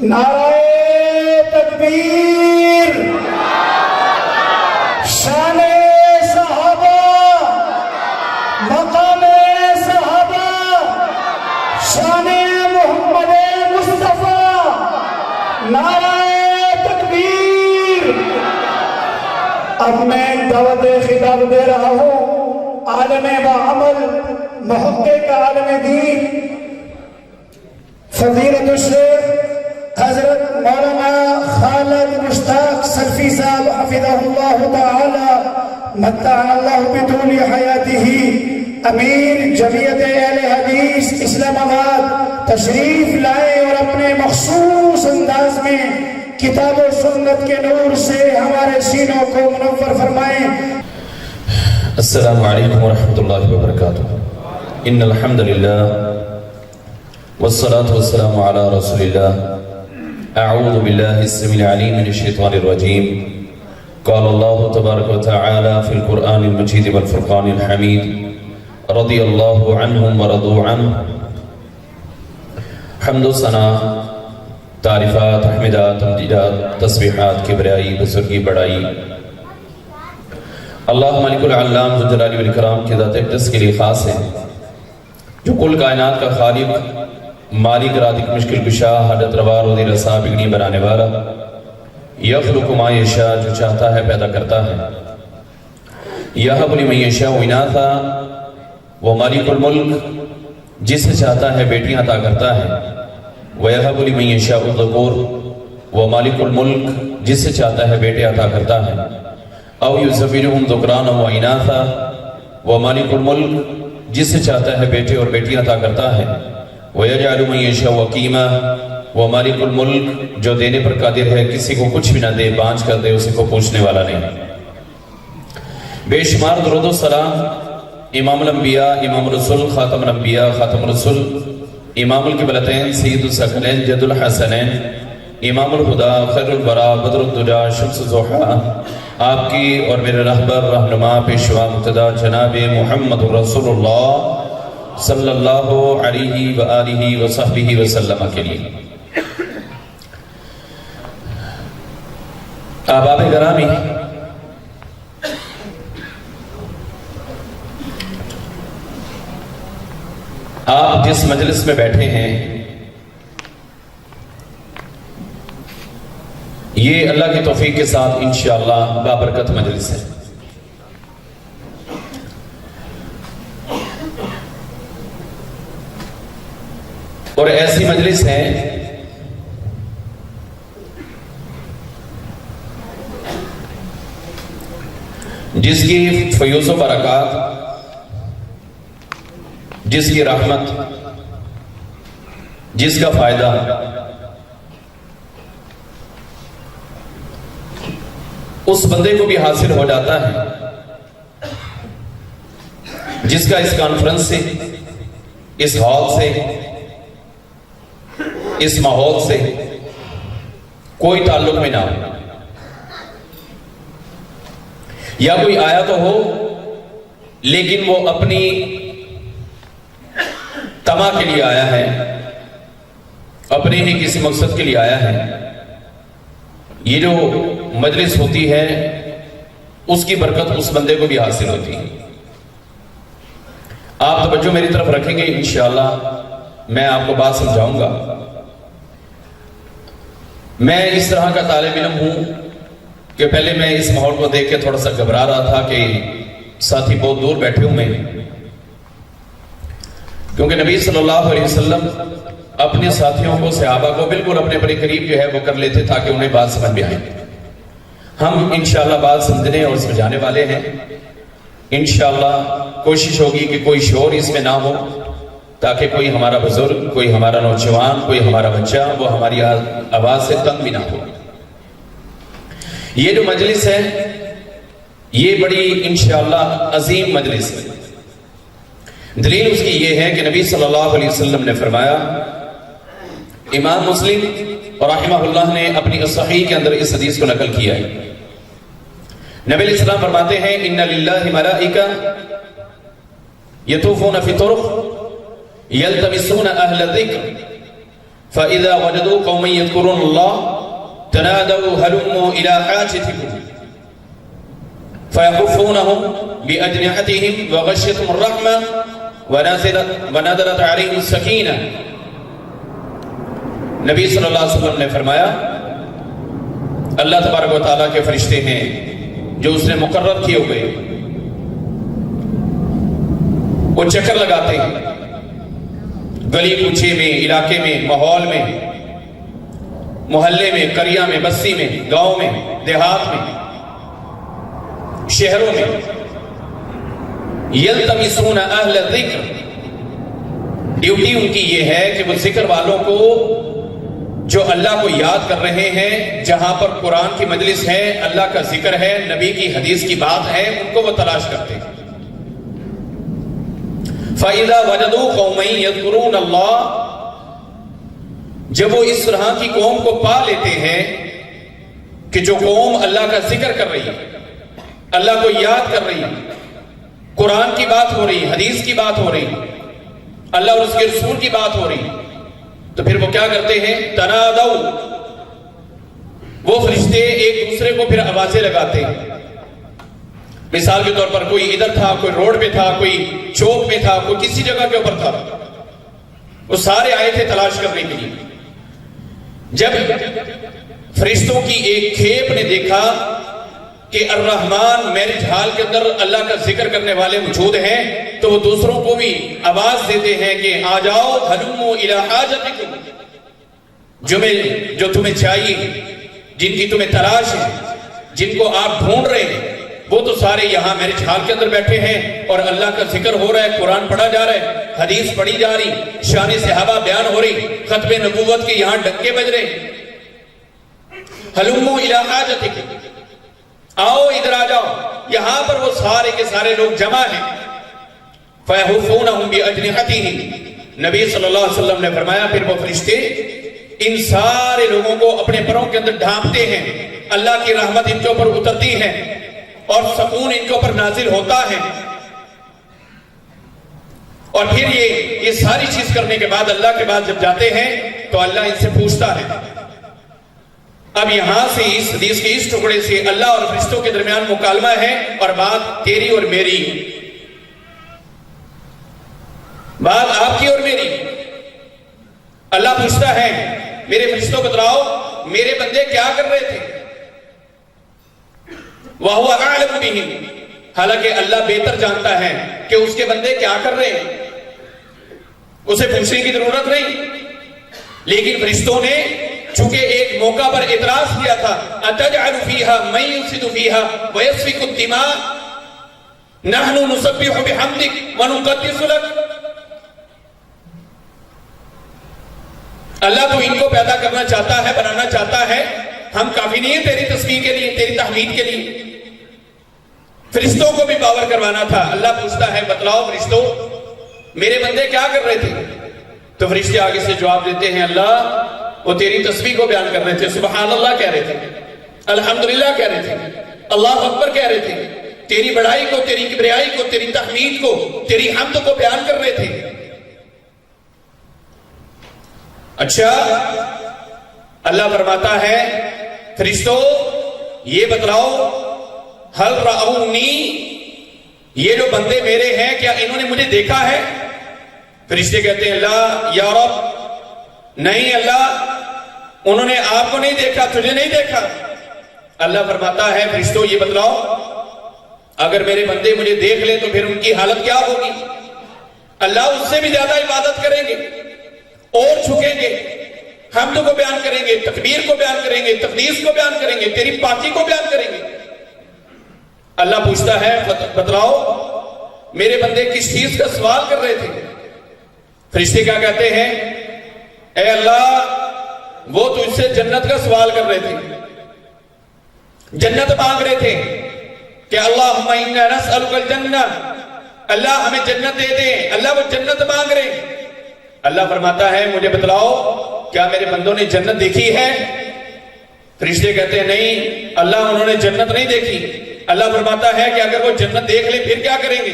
نعرہ تکبیر، شان صحابہ، مقام صحابہ، شان محمد مصطفیٰ، نعرہ تکبیر۔ اب میں دعوت خطاب دے رہا ہوں عالم بعمل، محقق عالم دین، فضیلت الشیخ حضرت مولانا خالد مشتاق سلفی صاحب حفظہ اللہ تعالی متعنا اللہ بطول حیاتہ، امیر جمعیت اہل حدیث اسلام آباد تشریف لائیں اور اپنے مخصوص انداز میں کتاب و سنت کے نور سے ہمارے سینوں کو منور فرمائیں۔ السلام علیکم ورحمۃ اللہ وبرکاتہ۔ ان الحمد للہ والصلاة والسلام على رسول الله۔ اعوذ باللہ السمیع العلیم من الشیطان الرجیم۔ قال اللہ تبارک وتعالی فی القرآن المجید والفرقان الحمید، رضی اللہ عنہم ورضوا عنہ۔ حمد و ثنا، تعریفات، تحمیدات، تمجیدات، تسبیحات، کبریائی، بزرگی، بڑائی اللہ ملک العلام ذو الجلال والاکرام کی ذات اقدس کے لیے خاص ہے، جو کل کائنات کا خالق، مالک، رازق، مشکل کشا، حاجت روا، روزی رسا، بگڑی بنانے والا، یخلق ما یشاء، جو چاہتا ہے پیدا کرتا ہے، یہب لمن یشاء اناثا، وہ مالک الملک جسے چاہتا ہے بیٹیاں عطا کرتا ہے، وَيَهَبُ لِمَن يَشَاءُ الذُّكُورَ، وہ مالک الملک جسے چاہتا ہے بیٹے عطا کرتا ہے، اَوْ يُزَوِّجُهُمْ ذُكْرَانًا وَإِنَاثًا، وہ مالک الملک جسے چاہتا ہے بیٹے اور بیٹیاں عطا کرتا ہے، وَيَجْعَلُ مَن يَشَاءُ عَقِيمًا، وہ مالک الملک جو دینے پر قادر ہے، کسی کو کچھ بھی نہ دے، بانجھ کر دے، اسی کو پوچھنے والا نہیں۔ بے شمار درود و سلام امام الانبیاء، امام الرسول، خاتم الانبیاء، خاتم الرسول، امام القبلتین، سید الثقلین، جد الحسنین، امام الہدا، خیر البراء، بدر الدجا، شمس الضحیٰ، آپ کی اور میرے رہبر، رہنما، پیشوا، مقتدی جناب محمد رسول اللہ صلی اللہ علیہ وآلہ وصحبہ وسلم کے لیے۔ احباب گرامی، آپ جس مجلس میں بیٹھے ہیں یہ اللہ کی توفیق کے ساتھ انشاءاللہ بابرکت مجلس ہے، اور ایسی مجلس ہے جس کی فیوز و برکات، جس کی رحمت، جس کا فائدہ اس بندے کو بھی حاصل ہو جاتا ہے جس کا اس کانفرنس سے، اس ہال سے، اس ماحول سے کوئی تعلق میں نہ ہو، یا کوئی آیا تو ہو لیکن وہ اپنی تما کے لیے آیا ہے، اپنے ہی کسی مقصد کے لیے آیا ہے۔ یہ جو مجلس ہوتی ہے اس کی برکت اس بندے کو بھی حاصل ہوتی ہے۔ آپ توجہ میری طرف رکھیں گے انشاءاللہ، میں آپ کو بات سمجھاؤں گا۔ میں اس طرح کا طالب علم ہوں کہ پہلے میں اس ماحول کو دیکھ کے تھوڑا سا گھبرا رہا تھا کہ ساتھی بہت دور بیٹھے ہوئے ہیں، کیونکہ نبی صلی اللہ علیہ وسلم اپنے ساتھیوں کو، صحابہ کو بالکل اپنے بڑے قریب جو ہے وہ کر لیتے تاکہ انہیں بات سمجھ میں آئے۔ ہم انشاءاللہ بات سمجھنے اور سمجھانے والے ہیں۔ انشاءاللہ کوشش ہوگی کہ کوئی شور اس میں نہ ہو، تاکہ کوئی ہمارا بزرگ، کوئی ہمارا نوجوان، کوئی ہمارا بچہ وہ ہماری آواز سے تنگ بھی نہ ہو۔ یہ جو مجلس ہے یہ بڑی انشاءاللہ عظیم مجلس ہے۔ دلیل اس کی یہ ہے کہ نبی صلی اللہ علیہ وسلم نے فرمایا، امام مسلم رحمہ اللہ نے اپنی صحیح کے اندر اس حدیث کو نقل کیا ہے۔ نبی علیہ السلام فرماتے ہیں، ان للہ ملائکہ یطوفون فی طرق یلتمسون اہل ذکر فَإِذَا وَجَدُوا قَوْمًا يَذْكُرُونَ اللَّهَ تَنَادَوْا هَلُمُّوا إِلَىٰ حَاجَتِكُمْ فَيَحُفُّونَهُمْ بِأَجْنِحَتِهِمْ وَغَشِّيَتْهُمُ الرَّحْمَةُ وَنَزَلَتْ عَلَيْهِمُ السَّكِينَةُ۔ نبی صلی اللہ علیہ وسلم نے فرمایا اللہ تبارک و تعالیٰ کے فرشتے ہیں جو اس نے مقرر کیے ہوئے، وہ چکر لگاتے ہیں گلی کوچے میں، علاقے میں، ماحول میں، محلے میں، قریہ میں، بستی میں، گاؤں میں، دیہات میں، شہروں میں، یلتمسون اہل الذکر، ڈیوٹی ان کی یہ ہے کہ وہ ذکر والوں کو جو اللہ کو یاد کر رہے ہیں، جہاں پر قرآن کی مجلس ہے، اللہ کا ذکر ہے، نبی کی حدیث کی بات ہے، ان کو وہ تلاش کرتے ہیں۔ فَإِذَا وَجَدُوا قَوْمًا يَذْكُرُونَ اللَّهَ، جب وہ اس طرح کی قوم کو پا لیتے ہیں کہ جو قوم اللہ کا ذکر کر رہی ہے، اللہ کو یاد کر رہی ہے، قرآن کی بات ہو رہی، حدیث کی بات ہو رہی، اللہ اور اس کے رسول کی بات ہو رہی، تو پھر وہ کیا کرتے ہیں؟ تنادو، وہ فرشتے ایک دوسرے کو پھر آوازیں لگاتے ہیں۔ مثال کے طور پر کوئی ادھر تھا، کوئی روڈ پہ تھا، کوئی چوک پہ تھا، کوئی کسی جگہ کے اوپر تھا، وہ سارے آئے تھے تلاش کرنے کے لیے۔ جب فرشتوں کی ایک کھیپ نے دیکھا کہ الرحمن میرج ہال کے اندر اللہ کا ذکر کرنے والے موجود ہیں، تو وہ دوسروں کو بھی آواز دیتے ہیں کہ آ جاؤ، ہلموا الی حاجتکم، جو تمہیں چاہیے، جن کی تمہیں تلاش ہے، جن کو آپ ڈھونڈ رہے ہیں، وہ تو سارے یہاں میرج ہال کے اندر بیٹھے ہیں اور اللہ کا ذکر ہو رہا ہے، قرآن پڑھا جا رہا ہے، حدیث پڑھی جا رہی، شان صحابہ بیان ہو رہی، ختم نبوت کے یہاں ڈنکے بج رہے۔ ہلموا الی حاجتکم، آؤ ادھر آ جاؤ، یہاں پر وہ سارے کے سارے لوگ جمع ہیں۔ فَيَحُفُّونَهُمْ بِأَجْنِحَتِهِمْ، نبی صلی اللہ علیہ وسلم نے فرمایا پھر وہ فرشتے ان سارے لوگوں کو اپنے پروں کے اندر ڈھانپتے ہیں، اللہ کی رحمت ان کے اوپر اترتی ہے اور سکون ان کے اوپر نازل ہوتا ہے۔ اور پھر یہ ساری چیز کرنے کے بعد اللہ کے بعد جب جاتے ہیں تو اللہ ان سے پوچھتا ہے۔ اب یہاں سے اس حدیث کے اس ٹکڑے سے اللہ اور فرشتوں کے درمیان مکالمہ ہے اور بات تیری اور میری، بات آپ کی اور میری۔ اللہ پوچھتا ہے میرے فرشتوں بتلاؤ میرے بندے کیا کر رہے تھے، وَهُوَ أَعْلَمُ بِهِمْ، حالانکہ اللہ بہتر جانتا ہے کہ اس کے بندے کیا کر رہے ہیں، اسے پوچھنے کی ضرورت نہیں۔ لیکن فرشتوں نے چونکہ ایک موقع پر اعتراض کیا تھا، أَتَجْعَلُ فِيهَا مَن يُفْسِدُ فِيهَا وَيَسْفِكُ الدِّمَاءَ نَحْنُ نُسَبِّحُ بِحَمْدِكَ وَنُقَدِّسُ لَكَ، اللہ تو ان کو پیدا کرنا چاہتا ہے، بنانا چاہتا ہے، ہم کافی نہیں ہیں تیری تسبیح کے لیے، تیری تحمید کے لیے۔ فرشتوں کو بھی باور کروانا تھا۔ اللہ پوچھتا ہے بتلاؤ فرشتوں میرے بندے کیا کر رہے تھے، تو فرشتے آگے سے جواب دیتے ہیں اللہ وہ تیری تسبیح کو بیان کر رہے تھے، سبحان اللہ کہہ رہے تھے، الحمدللہ کہہ رہے تھے، اللہ اکبر کہہ رہے تھے، تیری بڑائی کو، تیری کبریائی کو، تیری تحمید کو، تیری حمد کو بیان کر رہے تھے۔ اچھا اللہ فرماتا ہے فرشتوں یہ بتلاؤ ہل رأونی، یہ جو بندے میرے ہیں کیا انہوں نے مجھے دیکھا ہے؟ فرشتے کہتے ہیں لا یا رب، نہیں اللہ انہوں نے آپ کو نہیں دیکھا، تجھے نہیں دیکھا۔ اللہ فرماتا ہے فرشتوں یہ بتلاؤ اگر میرے بندے مجھے دیکھ لیں تو پھر ان کی حالت کیا ہوگی؟ اللہ اس سے بھی زیادہ عبادت کریں گے اور جھکیں گے، حمد کو بیان کریں گے، تکبیر کو بیان کریں گے، تقدیس کو بیان کریں گے، تیری پاکی کو بیان کریں گے۔ اللہ پوچھتا ہے بتلاؤ میرے بندے کس چیز کا سوال کر رہے تھے؟ فرشتے کیا کہتے ہیں اے اللہ وہ تو اس سے جنت کا سوال کر رہے تھے، جنت مانگ رہے تھے کہ اللہم انا نسألک الجنہ، اللہ ہمیں جنت دے دیں، اللہ وہ جنت مانگ رہے ہیں۔ اللہ فرماتا ہے مجھے بتلاؤ کیا میرے بندوں نے جنت دیکھی ہے؟ فرشتے کہتے ہیں نہیں اللہ انہوں نے جنت نہیں دیکھی۔ اللہ فرماتا ہے کہ اگر وہ جنت دیکھ لیں پھر کیا کریں گے؟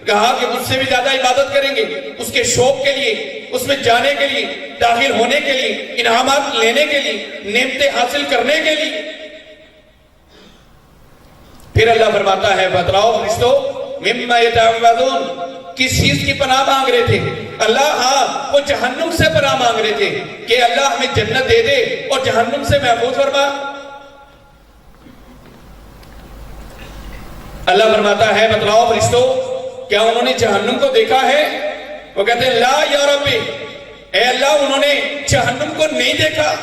کہا کہ مجھ سے بھی زیادہ عبادت کریں گے، اس کے شوق کے لیے، اس میں جانے کے لیے، داخل ہونے کے لیے، انعامات لینے کے لیے، نعمتیں حاصل کرنے کے لیے۔ پھر اللہ فرماتا ہے بتلاؤ فرشتوں مما یتعوذون، کس چیز کی پناہ مانگ رہے تھے؟ اللہ ہاں وہ جہنم سے پناہ مانگ رہے تھے کہ اللہ ہمیں جنت دے دے اور جہنم سے محفوظ فرما۔ اللہ فرماتا ہے بتلاؤ فرشتوں کیا انہوں نے جہنم کو دیکھا ہے؟ وہ کہتے ہیں لا یا ربی، اے اللہ انہوں نے جہنم کو نہیں دیکھا،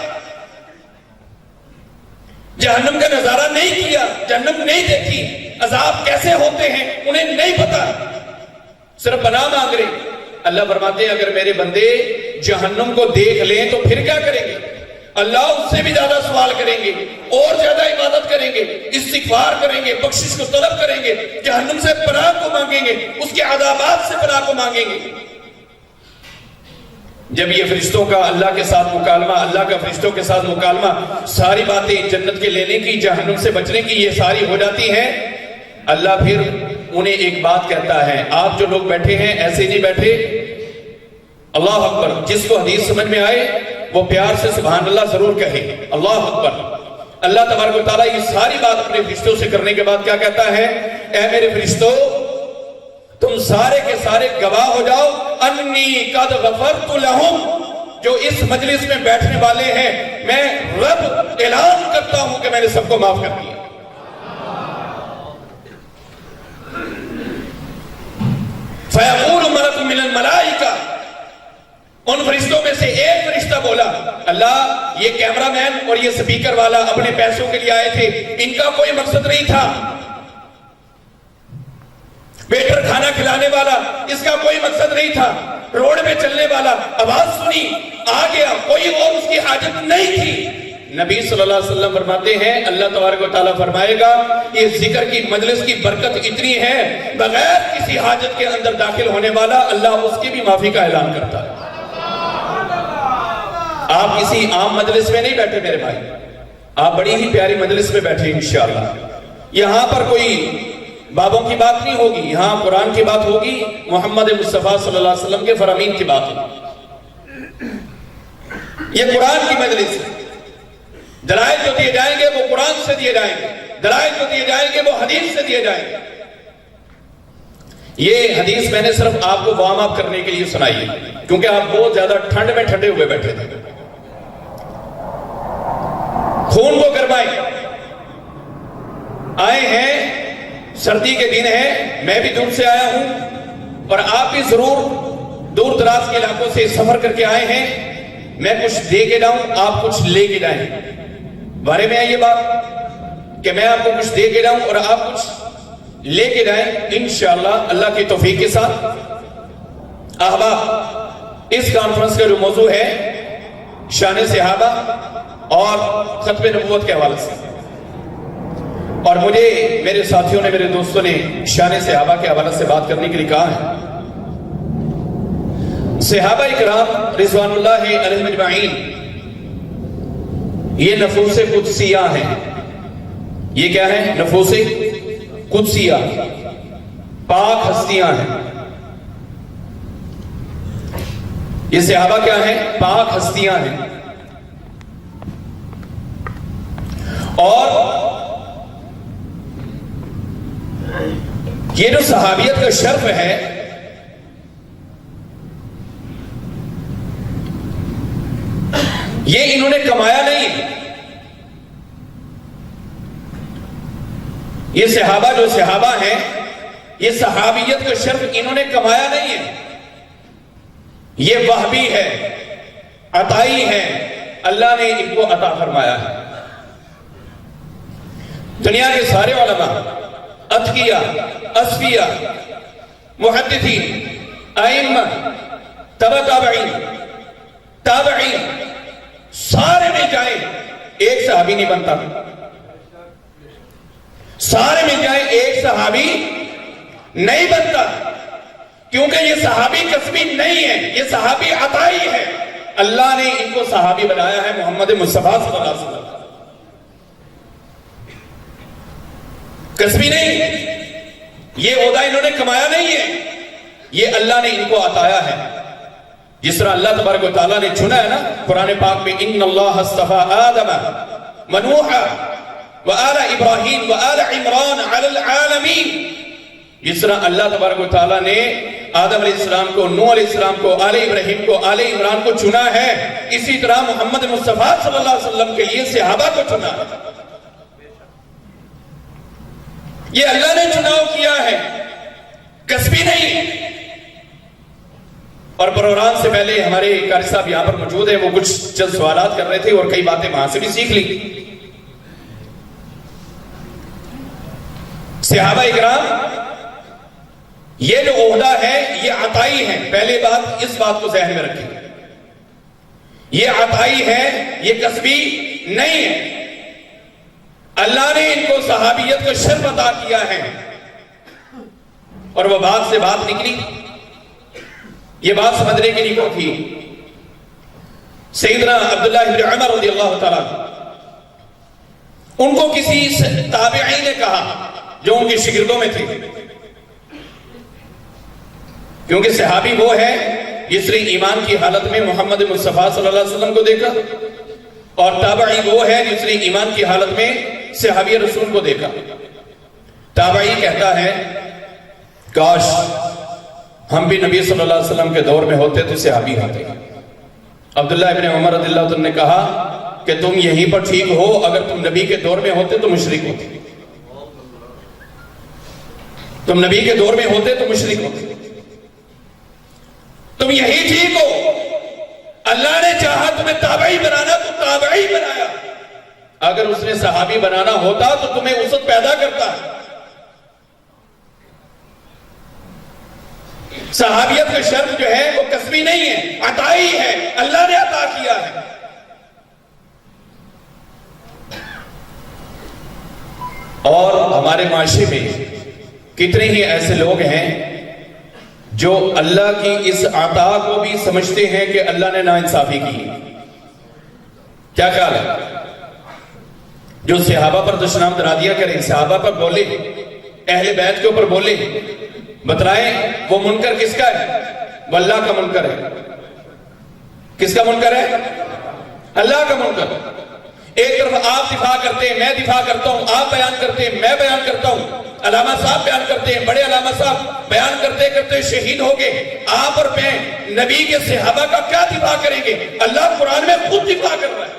جہنم کا نظارہ نہیں کیا، جہنم نہیں دیکھی، عذاب کیسے ہوتے ہیں انہیں نہیں پتا، صرف پناہ مانگ رہے۔ اللہ فرماتے ہیں اگر میرے بندے جہنم کو دیکھ لیں تو پھر کیا کریں گے؟ اللہ اس سے بھی زیادہ سوال کریں گے اور زیادہ عبادت کریں گے، استغفار کریں گے، بخشش کو طلب کریں گے، جہنم سے پناہ کو مانگیں گے، اس کے عذابات سے پناہ کو مانگیں گے۔ جب یہ فرشتوں کا اللہ کے ساتھ مکالمہ، اللہ کا فرشتوں کے ساتھ مکالمہ، ساری باتیں جنت کے لینے کی، جہنم سے بچنے کی یہ ساری ہو جاتی ہیں، اللہ پھر انہیں ایک بات کہتا ہے، آپ جو لوگ بیٹھے ہیں ایسے نہیں بیٹھے، اللہ اکبر، جس کو حدیث سمجھ میں آئے وہ پیار سے سبحان اللہ ضرور کہے، اللہ اکبر۔ اللہ تبارک و تعالیٰ یہ ساری بات اپنے فرشتوں سے کرنے کے بعد کیا کہتا ہے؟ اے میرے فرشتوں تم سارے کے سارے گواہ ہو جاؤ انی قد غفرت لہم، جو اس مجلس میں بیٹھنے والے ہیں میں رب اعلان کرتا ہوں کہ میں نے سب کو معاف کر دیا۔ فَيَقُولُ مَلَكٌ مِّنَ الْمَلَائِكَةِ، ان فرشتوں میں سے ایک فرشتہ بولا اللہ یہ کیمرہ مین اور یہ سپیکر والا اپنے پیسوں کے لیے آئے تھے، ان کا کوئی مقصد نہیں تھا، ویٹر کھانا کھلانے والا اس کا کوئی مقصد نہیں تھا، روڈ میں چلنے والا آواز سنی آ گیا، کوئی اور اس کی حاجت نہیں تھی۔ نبی صلی اللہ علیہ وسلم فرماتے ہیں اللہ تبارک و تعالیٰ فرمائے گا یہ ذکر کی مجلس کی برکت اتنی ہے بغیر کسی حاجت کے اندر داخل ہونے والا اللہ اس کی بھی معافی کا اعلان کرتا ہے۔ آپ کسی عام مجلس میں نہیں بیٹھے میرے بھائی، آپ بڑی ہی پیاری مجلس میں بیٹھے انشاءاللہ۔ یہاں پر کوئی بابوں کی بات نہیں ہوگی، یہاں قرآن کی بات ہوگی، محمد مصطفیٰ صلی اللہ علیہ وسلم کے فرامین کی بات ہوگی۔ یہ قرآن کی مجلس ہے، دلائل جو دیے جائیں گے وہ قرآن سے دیے جائیں گے، دلائل جو دیے جائیں گے وہ حدیث سے دیے جائیں گے۔ یہ حدیث میں نے صرف آپ کو وارم اپ کرنے کے لیے سنائی ہے کیونکہ آپ بہت زیادہ ٹھنڈ میں ٹھنڈے ہوئے بیٹھے تھے۔ خون کو گرمائیں، آئے ہیں، سردی کے دن ہے، میں بھی دور سے آیا ہوں اور آپ بھی ضرور دور دراز کے علاقوں سے سفر کر کے آئے ہیں، میں کچھ دے کے جاؤں آپ کچھ لے کے جائیں، بارے میں ہے یہ بات کہ میں آپ کو کچھ دے کے جاؤں اور آپ کچھ لے کے جائیں انشاءاللہ اللہ کی توفیق کے ساتھ۔ احباب، اس کانفرنس کا جو موضوع ہے شان صحابہ اور ختم نبوت کے حوالے سے، اور مجھے میرے ساتھیوں نے، میرے دوستوں نے شان صحابہ کے حوالے سے بات کرنے کے لیے کہا ہے۔ صحابہ اکرام رضوان اللہ علیہم اجمعین یہ نفوس قدسیہ ہیں۔ یہ کیا ہے؟ نفوس قدسیہ، پاک ہستیاں ہیں۔ یہ صحابہ کیا ہیں؟ پاک ہستیاں ہیں۔ اور یہ جو صحابیت کا شرف ہے یہ انہوں نے کمایا نہیں، یہ صحابہ جو صحابہ ہیں یہ صحابیت کا شرف انہوں نے کمایا نہیں ہے، یہ وہبی ہے، عطائی ہے، اللہ نے ان کو عطا فرمایا ہے۔ دنیا کے سارے علماء، اتقیاء، اصفیاء، محدثین، ائمہ، تبع تابعین، تابعین، سارے مل جائیں ایک صحابی نہیں بنتا، سارے مل جائیں ایک صحابی نہیں بنتا، کیونکہ یہ صحابی کسبی نہیں ہے، یہ صحابی عطائی ہے، اللہ نے ان کو صحابی بنایا ہے محمد مصطفیٰ صلی اللہ علیہ وسلم۔ کسبی نہیں، یہ عہدہ انہوں نے کمایا نہیں ہے، یہ اللہ نے ان کو عطایا ہے۔ جس طرح اللہ تبارک و تعالیٰ نے چنا ہے نا قرآن پاک میں ان اللہ اصطفیٰ آدم ونوحا وآل ابراہیم وآل عمران علی العالمین، جس طرح اللہ تبارک و تعالیٰ نے آدم علیہ السلام کو، نوح علیہ السلام کو، آل ابراہیم کو، آل عمران کو چنا ہے، اسی طرح محمد مصطفیٰ صلی اللہ علیہ وسلم کے لیے صحابہ کو چنا ہے۔ یہ اللہ نے چناؤ کیا ہے، کسبی نہیں۔ اور پروگرام سے پہلے ہمارے قاری صاحب یہاں پر موجود ہیں، وہ کچھ چند سوالات کر رہے تھے اور کئی باتیں وہاں سے بھی سیکھ لی۔ صحابہ اکرام یہ جو عہدہ ہے یہ عطائی ہے، پہلے بات اس بات کو ذہن میں رکھیں، یہ عطائی ہے، یہ کسبی نہیں ہے۔ اللہ نے ان کو صحابیت کا شرف عطا کیا ہے، اور وہ بات سے بات نکلی، یہ بات سمجھنے کی نہیں تھی۔ سیدنا عبداللہ بن عمر رضی اللہ تعالیٰ ان کو کسی تابعی نے کہا جو ان کے شاگردوں میں تھے، کیونکہ صحابی وہ ہے جس نے ایمان کی حالت میں محمد مصطفیٰ صلی اللہ علیہ وسلم کو دیکھا، اور تابعی وہ ہے جس نے ایمان کی حالت میں صحابی رسول کو دیکھا۔ تابعی کہتا ہے کاش ہم بھی نبی صلی اللہ علیہ وسلم کے دور میں ہوتے تو صحابی ہوتے۔ عبداللہ ابن عمر رضی اللہ عنہ نے کہا کہ تم یہیں پر ٹھیک ہو، اگر تم نبی کے دور میں ہوتے تو مشرک ہوتے، تم نبی کے دور میں ہوتے تو مشرک ہوتے، تم یہی ٹھیک ہو۔ اللہ نے چاہا تمہیں تابعی بنانا تو تابعی بنایا، اگر اس نے صحابی بنانا ہوتا تو تمہیں وسعت پیدا کرتا۔ صحابیت کا شرف جو ہے وہ کسبی نہیں ہے، عطائی ہے، اللہ نے عطا کیا ہے۔ اور ہمارے معاشرے میں کتنے ہی ایسے لوگ ہیں جو اللہ کی اس عطا کو بھی سمجھتے ہیں کہ اللہ نے ناانصافی کی۔ کیا خیال ہے؟ جو صحابہ پر دشنام درادیاں کریں، صحابہ پر بولے، اہل بیت کے اوپر بولے، بتلائیں وہ منکر کس کا ہے؟ وہ اللہ کا منکر ہے۔ کس کا منکر ہے؟ اللہ کا منکر۔ ایک طرف آپ دفاع کرتے ہیں، میں دفاع کرتا ہوں، آپ بیان کرتے ہیں، میں بیان کرتا ہوں، علامہ صاحب بیان کرتے ہیں، بڑے علامہ صاحب بیان کرتے کرتے شہید ہو گئے، آپ اور میں نبی کے صحابہ کا کیا دفاع کریں گے؟ اللہ قرآن میں خود دفاع کر رہا ہے،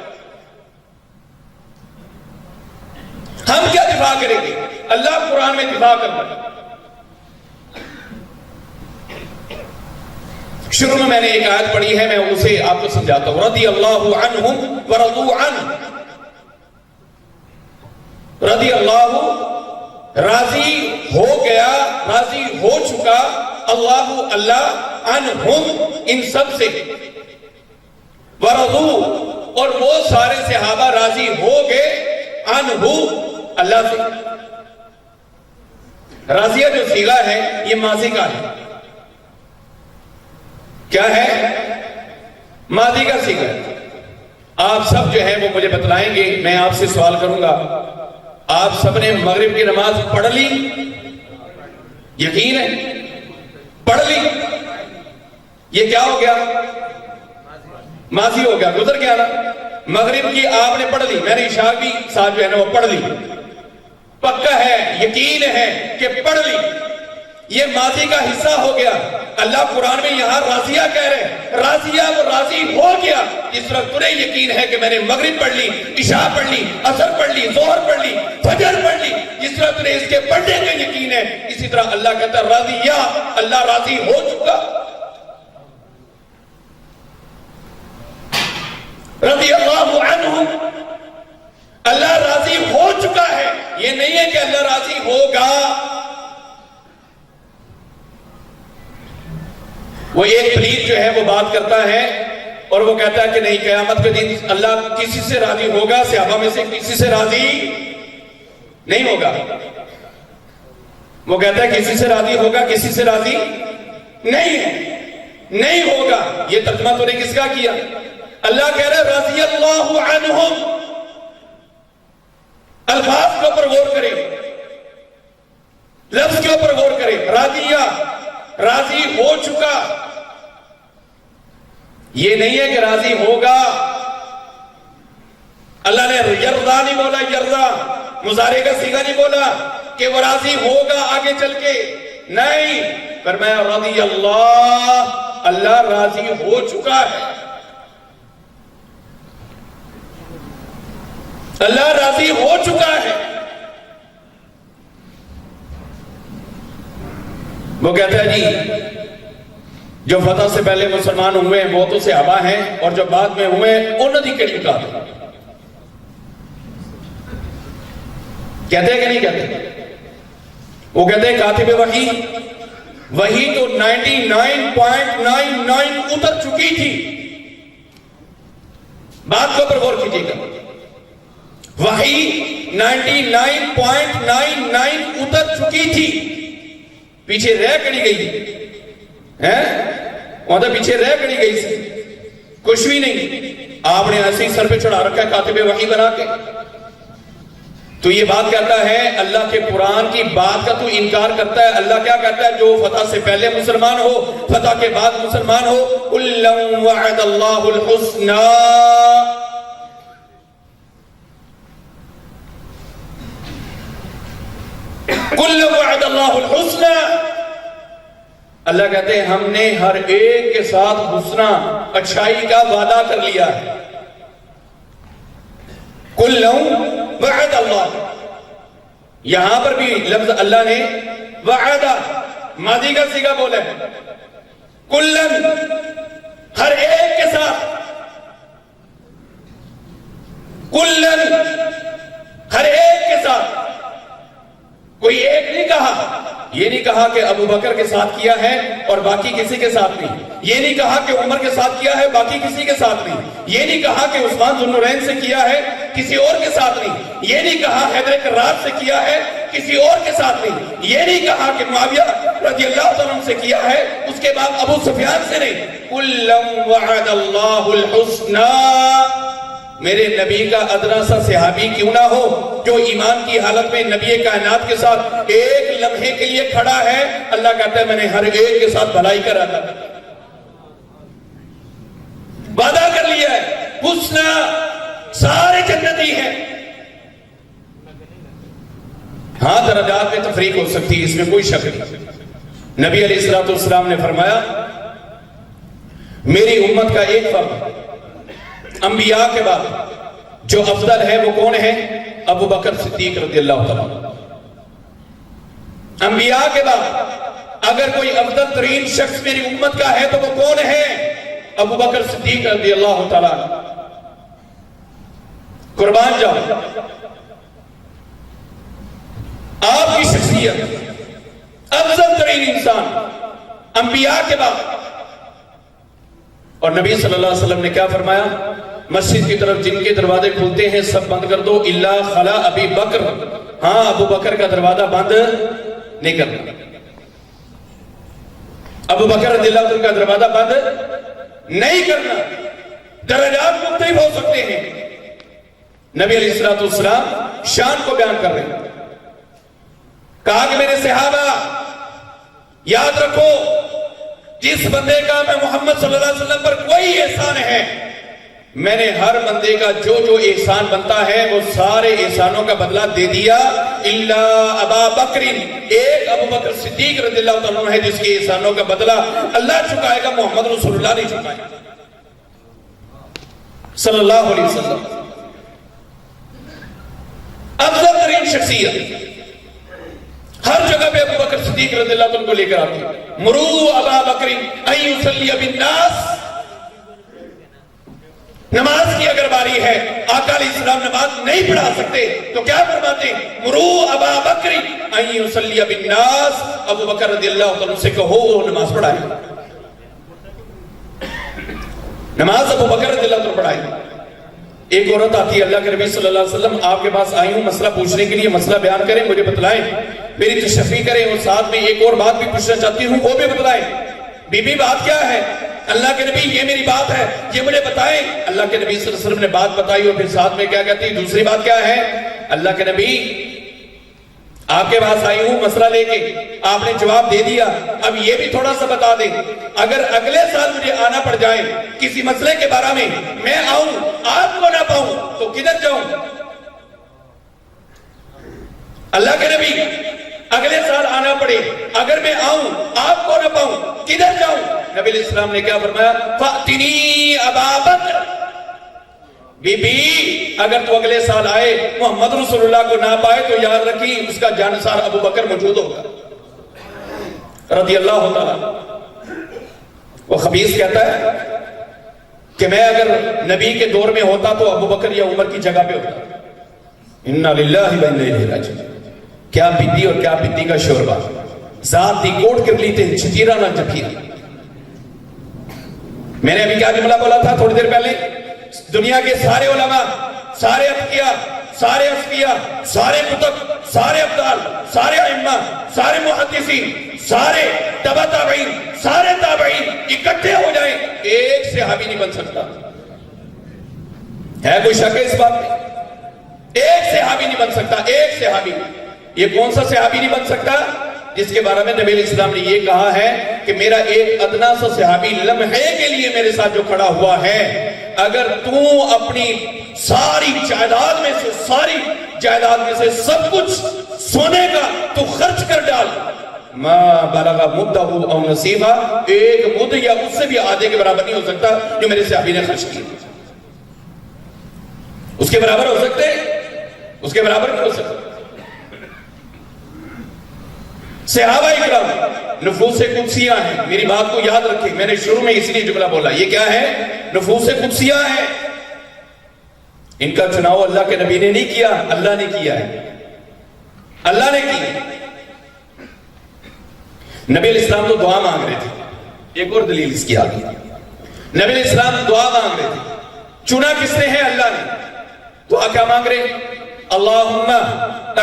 ہم کیا دفاع کریں گے؟ اللہ قرآن میں دفاع کر رہا ہے۔ شروع میں نے ایک آیت پڑھی ہے، میں اسے آپ کو سمجھاتا ہوں۔ رضی اللہ عنہم ورضوا عنہ، رضی اللہ راضی ہو گیا، راضی ہو چکا، اللہ اللہ عنہم ان سب سے، ورضوا اور وہ سارے صحابہ راضی ہو گئے، عنہ اللہ سے۔ راضیہ جو صیغہ ہے یہ ماضی کا ہے، کیا ہے؟ ماضی کا صیغہ ہے۔ آپ سب جو ہے وہ مجھے بتلائیں گے، میں آپ سے سوال کروں گا، آپ سب نے مغرب کی نماز پڑھ لی؟ یقین ہے پڑھ لی؟ یہ کیا ہو گیا؟ ماضی ہو گیا، گزر گیا نا۔ مغرب کی آپ نے پڑھ لی، میں نے عشاء بھی ساتھ جو ہے نا وہ پڑھ لی، پکا ہے، یقین ہے کہ پڑھ لی، یہ ماضی کا حصہ ہو گیا۔ اللہ قرآن میں یہاں راضیہ کہہ رہے ہیں، راضیہ وہ راضی ہو گیا۔ جس طرح تمہیں یقین ہے کہ میں نے مغرب پڑھ لی، عشاء پڑھ لی، عصر پڑھ لی، ظہر پڑھ لی، فجر پڑھ لی، جس طرح تمہیں اس کے پڑھنے کا یقین ہے، اسی طرح اللہ کہتا ہے راضیہ، اللہ راضی ہو چکا۔ رضی اللہ عنہم، اللہ راضی ہو چکا ہے، یہ نہیں ہے کہ اللہ راضی ہوگا۔ وہ ایک پلیت جو ہے وہ بات کرتا ہے اور وہ کہتا ہے کہ نہیں، قیامت کے دن اللہ کسی سے راضی ہوگا، صحابہ میں سے کسی سے راضی نہیں ہوگا۔ وہ کہتا ہے کسی سے راضی ہوگا، کسی سے راضی نہیں ہے، نہیں ہوگا۔ یہ ترجمہ تو نے کس کا کیا؟ اللہ کہہ رہا ہے رضی اللہ عنہم۔ الفاظ کے اوپر غور کریں، لفظ کے اوپر غور کریں، راضیہ، راضی ہو چکا۔ یہ نہیں ہے کہ راضی ہوگا. اللہ نے یرضا نہیں بولا, یرضا مضارع کا صیغہ نہیں بولا کہ وہ راضی ہوگا آگے چل کے, نہیں, فرمایا رضی اللہ, اللہ راضی ہو چکا ہے, اللہ راضی ہو چکا ہے. وہ کہتا ہے جی جو فتح سے پہلے مسلمان ہوئے ہیں وہ تو صحابہ ہیں, اور جو بعد میں ہوئے انہوں نے کڑی کا کہتے ہیں کہ نہیں کہتے؟ وہ کہتے ہیں کاتب وحی, وحی تو 99.99 اتر چکی تھی. بات کو پر غور کیجیے گا, وحی 99.99 اتر چکی تھی, پیچھے رہ کڑی گئی ہے, وہاں تو پیچھے رہ کڑی گئی سی, کچھ بھی نہیں. آپ نے ایسے ہی سر پہ چڑھا رکھا ہے کاتب وحی بنا کے. تو یہ بات کہتا ہے اللہ کے قرآن کی بات کا تو انکار کرتا ہے. اللہ کیا کہتا ہے؟ جو فتح سے پہلے مسلمان ہو, فتح کے بعد مسلمان ہو, کُلًّا وَعَدَ اللَّهُ الْحُسْنَى, کُلًّا وَعَدَ اللَّهُ الْحُسْنَى, اللہ کہتے ہیں ہم نے ہر ایک کے ساتھ حسنہ, اچھائی کا وعدہ کر لیا ہے. کُلًّا وعد اللہ, یہاں پر بھی لفظ اللہ نے وعدہ ماضی کا صیغہ بولا ہے. کلن, ہر ایک کے ساتھ, کلن, ہر ایک کے ساتھ. کوئی ایک نہیں کہا, یہ نہیں کہا کہ ابو بکر کے ساتھ کیا ہے اور باقی کسی کے ساتھ نہیں, یہ نہیں کہا کہ عمر کے ساتھ کیا ہے باقی کسی کے ساتھ نہیں, یہ نہیں کہا کہ عثمان ذو النورین سے کیا ہے کسی اور کے ساتھ نہیں, یہ نہیں کہا حیدر کرار سے کیا ہے کسی اور کے ساتھ نہیں, یہ نہیں کہا کہ معاویہ رضی اللہ تعالیٰ عنہ سے کیا ہے اس کے بعد ابو سفیان سے نہیں. کُلًّا وَعَدَ اللَّهُ الْحُسْنَى, میرے نبی کا ادنا سا صحابی کیوں نہ ہو جو ایمان کی حالت میں نبی کائنات کے ساتھ ایک لمحے کے لیے کھڑا ہے, اللہ کہتا ہے میں نے ہر ایک کے ساتھ بھلائی کر رہا تھا, وعدہ کر لیا ہے. حسنہ, سارے جنتی ہیں. ہاں درجات میں تفریق ہو سکتی ہے, اس میں کوئی شک نہیں. نبی علیہ السلام نے فرمایا میری امت کا ایک فرد انبیاء کے بعد جو افضل ہے وہ کون ہے؟ ابو بکر صدیق رضی اللہ تعالیٰ. انبیاء کے بعد اگر کوئی افضل ترین شخص میری امت کا ہے تو وہ کون ہے؟ ابو بکر صدیق رضی اللہ تعالیٰ. قربان جاؤ, آپ کی شخصیت افضل ترین انسان انبیاء کے بعد. اور نبی صلی اللہ علیہ وسلم نے کیا فرمایا؟ مسجد کی طرف جن کے دروازے کھلتے ہیں سب بند کر دو الا خلا ابی بکر, ہاں ابو بکر کا دروازہ بند نہیں کرنا. ابو بکر رضی اللہ عنہ کا دروازہ بند نہیں کرنا. درجات مختلف ہو سکتے ہیں. نبی علیہ السلام شان کو بیان کر رہے ہیں, کہا کہ میرے صحابہ یاد رکھو جس بندے کا میں محمد صلی اللہ علیہ وسلم پر کوئی احسان ہے, میں نے ہر بندے کا جو جو احسان بنتا ہے وہ سارے احسانوں کا بدلہ دے دیا الا ابا بکر, ایک ابو بکر صدیق رضی اللہ تعالیٰ عنہ ہے جس کے احسانوں کا بدلہ اللہ چکائے گا, محمد رسول اللہ نہیں چکائے گا صلی اللہ علیہ وسلم. افضل ترین شخصیت ہر جگہ پہ ابو بکر صدیق رضی اللہ عنہ کو لے کر آتے ہیں. مرو ابا بکر ان یصلی بالناس, نماز کی اگر باری ہے آقا علیہ السلام نماز نہیں پڑھا سکتے تو کیا فرماتے ہیں؟ مرو ابا بکر ان یصلی بالناس, ابو بکر رضی اللہ عنہ سے کہو وہ نماز پڑھائے. نماز ابو بکر رضی اللہ عنہ پڑھائے. ایک عورت آتی ہے, اللہ کے نبی صلی اللہ علیہ وسلم آپ کے پاس آئی ہوں مسئلہ پوچھنے کے لیے, مسئلہ بیان کریں, مجھے بتلائیں, میری تشفیع کریں, اور ساتھ میں ایک اور بات بھی پوچھنا چاہتی ہوں وہ بھی بتلائیں. بی بی بات کیا ہے؟ اللہ کے نبی یہ میری بات ہے یہ مجھے بتائیں. اللہ کے نبی صلی اللہ علیہ وسلم نے بات بتائی اور پھر ساتھ میں کیا کہتی, دوسری بات کیا ہے؟ اللہ کے نبی آپ کے پاس آئی ہوں مسئلہ لے کے، آپ نے جواب دے دیا، اب یہ بھی تھوڑا سا بتا دیں، اگر اگلے سال مجھے آنا پڑ جائے کسی مسئلے کے بارے میں آؤں آپ کو نہ پاؤں تو کدھر جاؤں؟ اللہ کے نبی اگلے سال آنا پڑے، اگر میں آؤں آپ کو نہ پاؤں کدھر جاؤں؟ نبی علیہ السلام نے کیا فرمایا؟ فَأْتِنِي أَبَا بَكْرٍ، بی بی اگر تو اگلے سال آئے محمد رسول اللہ کو نہ پائے تو یاد رکھی اس کا جانثار ابو بکر موجود ہوگا رضی اللہ تعالیٰ۔ وہ خبیث کہتا ہے کہ میں اگر نبی کے دور میں ہوتا تو ابو بکر یا عمر کی جگہ پہ ہوتا۔ اِنَّا لِلَّهِ وَإِنَّا إِلَيْهِ رَاجِعُونَ۔ کیا پتی اور کیا پتی کا شوربہ، ذات دی کوٹ کر لیتے چھتیرا نہ جپیرا۔ میں نے ابھی کیا جملہ بولا تھا تھوڑی دیر پہلے؟ دنیا کے سارے علماء، سارے اتقیاء، سارے اصفیاء، سارے کتب، سارے ابدال، سارے ائمہ، سارے محدثین، سارے تبع تابعین، سارے تابعین اکٹھے ہو جائیں ایک صحابی نہیں بن سکتا۔ ہے کوئی شک ہے اس بات میں؟ ایک صحابی نہیں بن سکتا، ایک صحابی۔ یہ کون سا صحابی نہیں بن سکتا؟ جس کے بارے میں نبی علیہ السلام نے یہ کہا ہے کہ میرا ایک ادنا سا صحابی لمحے کے لیے میرے ساتھ جو کھڑا ہوا ہے، اگر تو اپنی ساری جائیداد میں سے، ساری جائیداد میں سے سب کچھ سونے کا تو خرچ کر ڈال، ما بلغ مدہ او نصیبہ، ایک مد یا اس سے بھی آدھے کے برابر نہیں ہو سکتا جو میرے صحابی نے خرچ کیا۔ اس کے برابر ہو سکتے؟ اس کے برابر نہیں ہو سکتے۔ صحابہ اکرام نفوس قدسیہ ہیں، میری بات کو یاد رکھیں، میں نے شروع میں اس لیے جملہ بولا، یہ کیا ہے؟ نفوس قدسیہ ہیں۔ ان کا چناؤ اللہ کے نبی نے نہیں کیا، اللہ نے کیا ہے، اللہ نے کی۔ نبی علیہ السلام تو دعا مانگ رہے تھے، ایک اور دلیل اس کی آگے، نبی علیہ السلام دعا مانگ رہے تھے، چنا کس نے ہے؟ اللہ نے۔ دعا کیا مانگ رہے؟ اللہم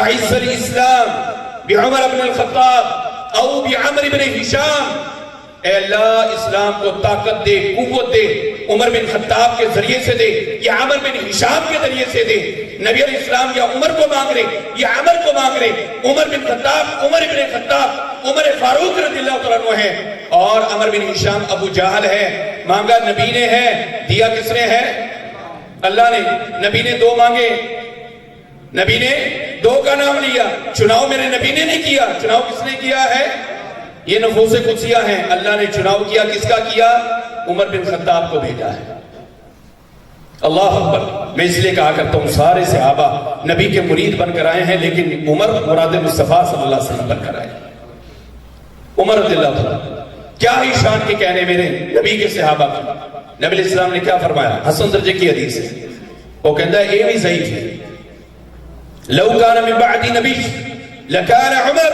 اعز الاسلام بعمر بن الخطاب او بعمر بن ہشام، اے اللہ اسلام کو طاقت دے، قوت دے، عمر بن خطاب کے ذریعے سے دے یا عمر بن ہشام کے ذریعے سے دے۔ نبی علیہ السلام یا عمر کو مانگ رہے یا عمر کو مانگ رہے، عمر بن خطاب، عمر بن خطاب عمر فاروق رضی اللہ تعالیٰ عنہ ہے، اور عمر بن ہشام ابو جہل ہے۔ مانگا نبی نے ہے، دیا کس نے ہے؟ اللہ نے۔ نبی نے دو مانگے، نبی نے دو کا نام لیا، چناؤ میرے نبی نے نہیں کیا، چناؤ کس نے کیا ہے؟ یہ نفوس قدسیہ ہیں۔ اللہ نے چناؤ کیا، کس کا کیا؟ عمر بن خطاب کو بھیجا ہے۔ اللہ اکبر۔ میں اس لیے کہا کرتا ہوں سارے صحابہ نبی کے مرید بن کر آئے ہیں، لیکن عمر مراد مصطفیٰ صلی اللہ علیہ وسلم بن کر آئے۔ عمر رضی اللہ عنہ کیا ہی شان کے کہنے میرے نبی کے صحابہ کی۔ نبی علیہ السلام نے کیا فرمایا؟ حسن درجے کی حدیث ہے، وہ کہتا ہے اے بھی ضعیف ہے، لو كان من بعد نبی لكان عمر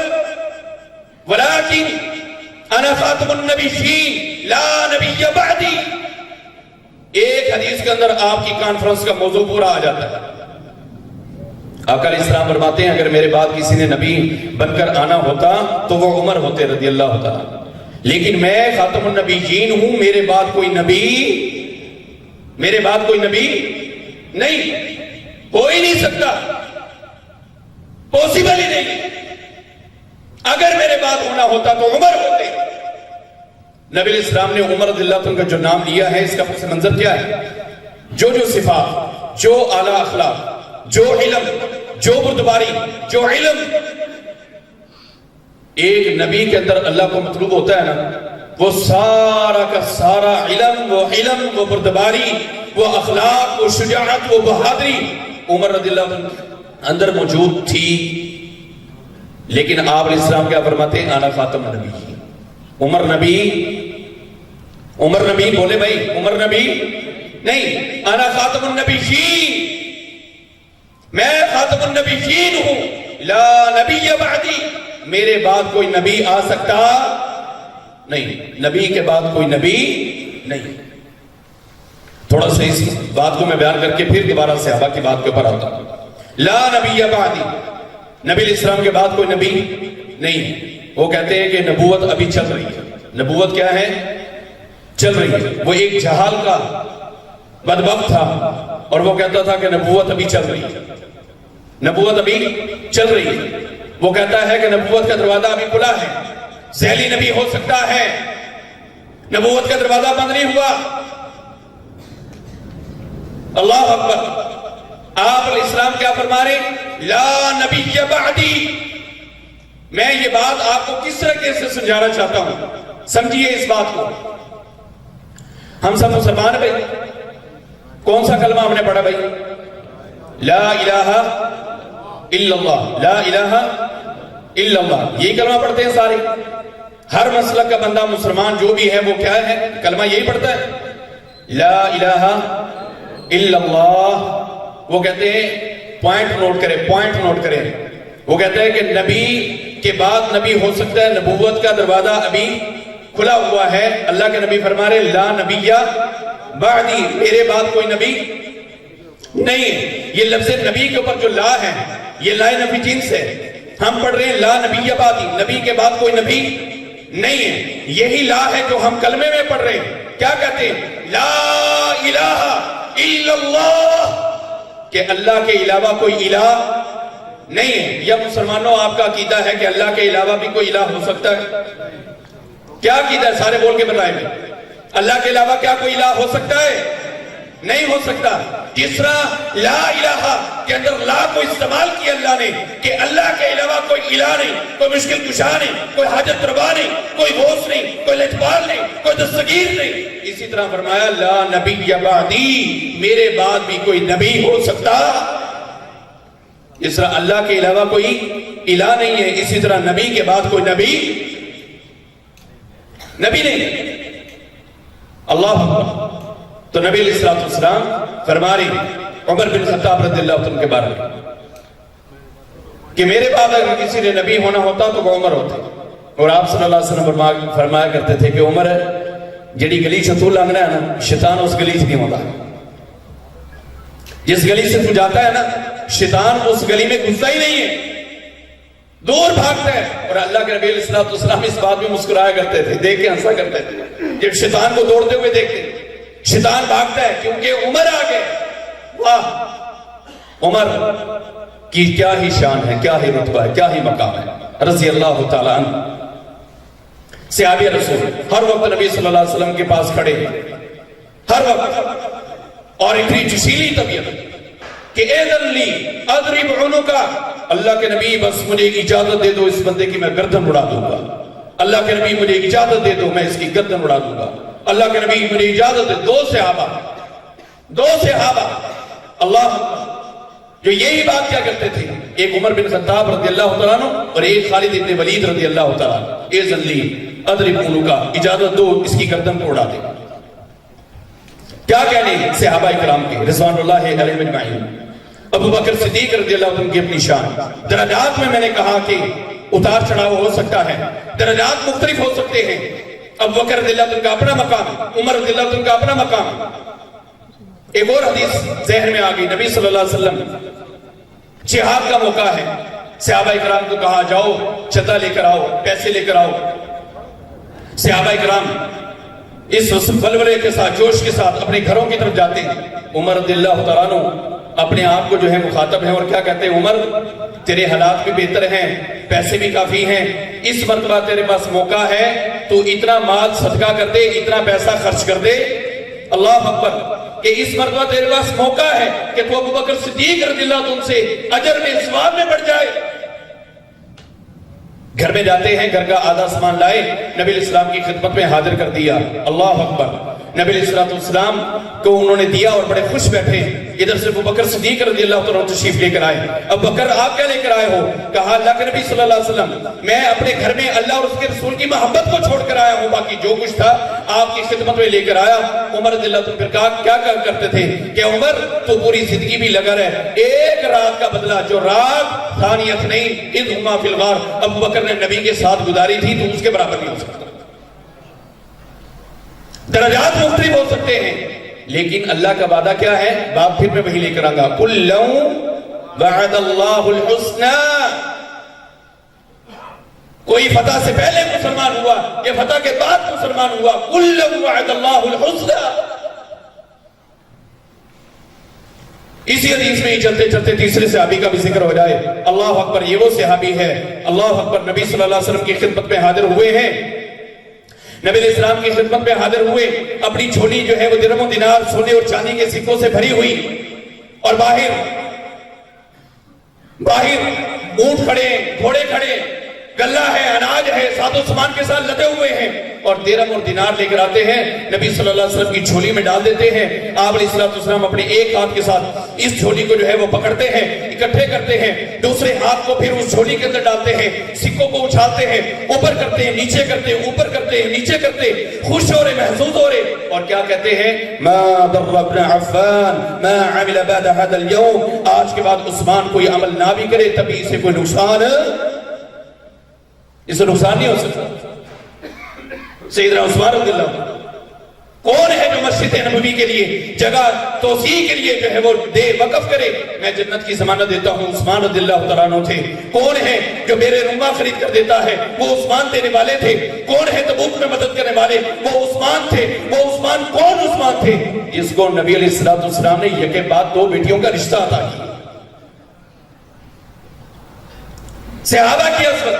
ولكن انا خاتم النبیین لا نبی بعدی۔ ایک حدیث کے اندر آپ کی کانفرنس کا موضوع پورا آ جاتا ہے۔ آقا علیہ السلام فرماتے ہیں اگر میرے بعد کسی نے نبی بن کر آنا ہوتا تو وہ عمر ہوتے رضی اللہ تعالیٰ، لیکن میں خاتم النبیین ہوں، میرے بعد کوئی نبی نہیں، ہو ہی نہیں سکتا، پوسیبل ہی نہیں۔ اگر میرے بعد ہونا ہوتا تو عمر ہوتے۔ نبی علیہ السلام نے عمر رضی اللہ عنہ کا جو نام لیا ہے، اس کا پس منظر کیا ہے؟ جو صفات، جو اعلیٰ اخلاق، جو علم، جو بردباری، جو علم ایک نبی کے اندر اللہ کو مطلوب ہوتا ہے نا، وہ سارا کا سارا علم، وہ بردباری، وہ اخلاق، وہ شجاعت، وہ بہادری عمر رضی اللہ عنہ اندر موجود تھی۔ لیکن آپ علیہ السلام کیا فرماتے ہیں؟ انا خاتم النبی۔ عمر نبی بولے بھائی، عمر نبی نہیں، انا خاتم النبیین، میں خاتم النبیین ہوں، لا نبی بعدی، میرے بعد کوئی نبی آ سکتا نہیں، نبی کے بعد کوئی نبی نہیں۔ تھوڑا سا اس بات کو میں بیان کر کے پھر دوبارہ صحابہ کی بات کے اوپر آتا ہوں۔ لا نبی بعدی، نبی علیہ السلام کے بعد کوئی نبی نہیں۔ وہ کہتے ہیں کہ نبوت ابھی چل رہی ہے۔ نبوت کیا ہے؟ چل رہی ہے۔ وہ ایک جہال کا بدبخت تھا اور وہ کہتا تھا کہ نبوت ابھی چل رہی ہے، نبوت ابھی چل رہی ہے۔ وہ کہتا ہے کہ نبوت کا دروازہ ابھی کھلا ہے، ذیلی نبی ہو سکتا ہے، نبوت کا دروازہ بند نہیں ہوا۔ اللہ اکبر۔ آپ علیہ السلام کیا فرما رہے؟ لا نبی بعدی۔ میں یہ بات آپ کو کس طرح سے سمجھانا چاہتا ہوں، سمجھیے اس بات کو۔ ہم سب مسلمان بھائی، کون سا کلمہ ہم نے پڑھا بھائی؟ لا الہ الا اللہ، لا الہ الا اللہ، یہی کلمہ پڑھتے ہیں سارے؟ ہر مسلک کا بندہ مسلمان جو بھی ہے وہ کیا ہے؟ کلمہ یہی پڑھتا ہے، لا الہ الا اللہ۔ وہ کہتے ہیں، پوائنٹ نوٹ کریں، پوائنٹ نوٹ کریں، وہ کہتے ہیں کہ نبی کے بعد نبی ہو سکتا ہے، نبوت کا دروازہ ابھی کھلا ہوا ہے۔ اللہ کے نبی فرما رہے لا نبی بعدی، میرے بعد کوئی نبی نہیں ہے۔ یہ لفظ نبی کے اوپر جو لا ہے یہ لا نفی جنس ہے۔ ہم پڑھ رہے ہیں لا نبی بعدی، نبی کے بعد کوئی نبی نہیں ہے۔ یہی لا ہے جو ہم کلمے میں پڑھ رہے ہیں، کیا کہتے ہیں؟ لا الہ الا اللہ، کہ اللہ کے علاوہ کوئی الہ نہیں ہے۔ یا مسلمانوں آپ کا عقیدہ ہے کہ اللہ کے علاوہ بھی کوئی الہ ہو سکتا ہے؟ کیا عقیدہ ہے؟ سارے بول کے بتائیں میں۔ اللہ کے علاوہ کیا کوئی الہ ہو سکتا ہے؟ نہیں ہو سکتا۔ جس طرح لا الہ کے اندر لا کو استعمال کیا اللہ نے کہ اللہ کے علاوہ کوئی الہ نہیں، کوئی مشکل کشا نہیں، کوئی حاجت روا نہیں، کوئی غوث نہیں، کوئی لجپال نہیں، کوئی دستگیر نہیں، اسی طرح فرمایا لا نبی بعدی، میرے بعد بھی کوئی نبی ہو سکتا۔ اس طرح اللہ کے علاوہ کوئی الہ نہیں ہے، اسی طرح نبی کے بعد کوئی نبی نہیں۔ اللہ اکبر۔ تو نبی علیہ السلام فرما رہے عمر بن خطاب رضی اللہ عنہ کے بارے میں کہ میرے بعد اگر کسی نے نبی ہونا ہوتا تو وہ عمر ہوتے، اور آپ صلی اللہ علیہ وسلم فرمایا کرتے تھے کہ عمر جڑی گلی سے تو لنگنا ہے نا، شیطان اس گلی سے نہیں ہوتا۔ جس گلی سے تو جاتا ہے نا، شیطان اس گلی میں گھستا ہی نہیں ہے، دور بھاگتا ہے۔ اور اللہ کے نبی علیہ السلام اس بات میں مسکرایا کرتے تھے، دیکھ کے ہنسا کرتے تھے جب شیطان کو دوڑتے ہوئے دیکھتے، شیطان بھاگتا ہے کیونکہ عمر آ گئے۔ واہ، عمر کی کیا ہی شان ہے، کیا ہی رتبہ ہے، کیا ہی مقام ہے، رضی اللہ تعالیٰ عنہ۔ صحابی رسول ہر وقت نبی صلی اللہ علیہ وسلم کے پاس کھڑے ہیں، ہر وقت، اور اتنی جسیلی طبیعت کہ اذن لی اضرب عنقا، اللہ کے نبی بس مجھے اجازت دے دو اس بندے کی میں گردن اڑا دوں گا، اللہ کے نبی مجھے اجازت دے دو میں اس کی گردن اڑا دوں گا، اللہ کے نبی مجھے اجازت دے۔ دو صحابہ اللہ جو یہی بات کیا کرتے تھے، ایک عمر بن خطاب رضی اللہ تعالیٰ عنہ اور ایک خالد بن ولید رضی اللہ تعالیٰ عنہ، اذن لی اضرب عنقا، اجازت دو اس کی گردن کو اڑا دے۔ کیا کہنے صحابہ کرام کے رضوان اللہ علیہم اجمعین۔ ابو بکر صدیق رضی اللہ عنہ کی اپنی شان، درجات میں نے کہا کہ اتار چڑھاؤ ہو سکتا ہے، درجات مختلف ہو سکتے ہیں۔ ابو بکر رضی اللہ عنہ کا اپنا مقام، عمر رضی اللہ عنہ کا اپنا مقام۔ ایک اور حدیث ذہن میں آ گئی، نبی صلی اللہ علیہ وسلم جہاد کا موقع ہے، صحابہ کرام کو کہا جاؤ چندہ لے کر آؤ، پیسے لے کر آؤ۔ صحابہ کرام اس ولولے کے ساتھ، جوش کے ساتھ اپنے گھروں کی طرف جاتے ہیں۔ عمر رضی اللہ تعالیٰ عنہ اپنے آپ کو جو ہے مخاطب ہیں اور کیا کہتے ہیں؟ عمر تیرے حالات بھی بہتر ہیں، پیسے بھی کافی ہیں، اس مرتبہ تیرے پاس موقع ہے، تو اتنا مال صدقہ کر دے، اتنا پیسہ خرچ کر دے، اللہ اکبر، کہ اس مرتبہ تیرے پاس موقع ہے کہ تو ابو بکر صدیق رضی اللہ عنہ سے اجر میں ثواب میں بڑھ جائے۔ گھر میں جاتے ہیں، گھر کا آدھا سامان لائے، نبی علیہ السلام کی خدمت میں حاضر کر دیا، اللہ اکبر۔ نبی علیہ السلام کو انہوں نے دیا اور بڑے خوش بیٹھے۔ ادھر سے ابو بکر صدیق رضی اللہ عنہ تشریف لے کر آئے۔ ابو بکر آپ کیا لے کر آئے ہو؟ کہا اللہ کے نبی صلی اللہ علیہ وسلم میں اپنے گھر میں اللہ اور اس کے رسول کی محبت کو چھوڑ کر آیا ہوں، باقی جو کچھ تھا آپ کی خدمت میں لے کر آیا۔ عمر رضی اللہ عنہ پھر کہا کیا کرتے تھے کہ عمر تو پوری زندگی بھی لگا رہے، ایک رات کا بدلہ جو رات ثانیت نہیں اذ ہما فی الغار ابو بکر نے نبی کے ساتھ گزاری تھی تو اس کے برابر نہیں ہو سکتا۔ درجات مختلف ہو سکتے ہیں، لیکن اللہ کا وعدہ کیا ہے؟ بات پھر میں وہی لے کر آؤں گا، کُلٌّ وعد اللہ الحسنى۔ کوئی فتح سے پہلے مسلمان ہوا یا فتح کے بعد مسلمان ہوا، کُلٌّ وعد اللہ الحسنى۔ اسی حدیث میں ہی چلتے چلتے تیسرے صحابی کا بھی ذکر ہو جائے. اللہ اکبر، یہ وہ صحابی ہے اللہ اکبر نبی صلی اللہ علیہ وسلم کی خدمت میں حاضر ہوئے ہیں. نبی علیہ السلام کی خدمت میں حاضر ہوئے، اپنی جھولی جو ہے وہ درہم و دینار سونے اور چاندی کے سکوں سے بھری ہوئی، اور باہر اونٹ کھڑے ہیں، گھوڑے کھڑے، گلہ ہے، اناج ہے، ساز و سامان کے ساتھ لدے ہوئے ہیں، اور درہم اور دینار لے کر آتے ہیں، نبی صلی اللہ علیہ وسلم کی جھولی میں ڈال دیتے ہیں. آپ علیہ السلام اپنے ایک ہاتھ کے ساتھ اس جھولی کو جو ہے وہ پکڑتے ہیں، اکٹھے کرتے ہیں، دوسرے ہاتھ کو پھر اس جھولی کے اندر ڈالتے ہیں، سکوں کو اچھالتے ہیں، اوپر کرتے ہیں، نیچے کرتے ہیں، اوپر کرتے ہیں، نیچے کرتے ہیں، خوش ہو رہے، محسوس ہو رہے، اور کیا کہتے ہیں؟ ما ضر ابن عفان ما عمل بعد هذا اليوم، آج کے بعد عثمان کوئی عمل نہ بھی کرے تبھی اسے کوئی نقصان نہیں ہو سکتا. سیدنا عثمان رضی اللہ عنہ کون ہے جو مسجد نبوی کے لیے جگہ توسیع کے لیے جو ہے وہ دے وقف کرے؟ میں جنت کی ضمانت دیتا ہوں عثمان رضی اللہ تعالیٰ عنہ تھے. کون ہے جو میرے رنگا خرید کر دیتا ہے؟ وہ عثمان دینے والے تھے. کون ہے تبوک میں مدد کرنے والے؟ وہ عثمان تھے. وہ عثمان کون عثمان تھے جس کو نبی علیہ السلام نے یکے بعد دو بیٹیوں کا رشتہ عطا کیا؟ صحابہ کی عظمت،